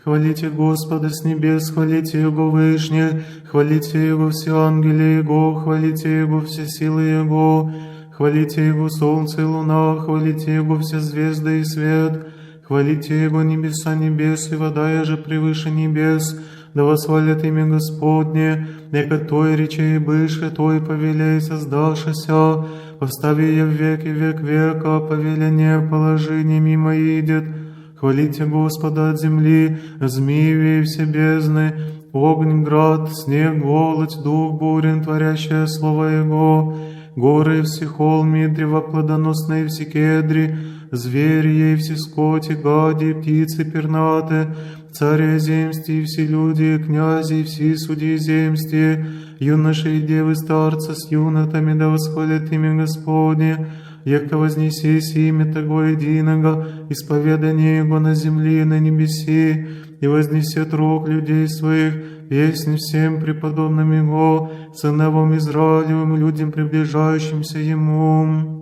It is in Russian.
Хвалите Господа с небес, хвалите Его вышне, хвалите Его все ангели Его, хвалите Его все силы Его, хвалите Его солнце и луна, хвалите Его все звезды и свет, хвалите Его небеса небес и вода, же превыше небес, да восхвалят имя Господне, яко Той речей быше, Той повелей создавшися, постави я в веки век века, повеление положение мимо идет. Хвалите Господа от земли, змеи и все бездны, огонь, град, снег, голодь, дух бурен, творящее слово Его, горы и все холми, древа плодоносные и все кедри, звери и все скоти, гади, птицы пернаты, цари земсти и все люди, князи и все судьи земсти, юноши и девы старца с юнотами, да восхвалят имя Господне, яко вознесись имя Того единого, исповедание Его на земле и на небеси, и вознесет рог людей своих, песнь всем преподобным Его, сыновам Израилевым, людям, приближающимся Ему.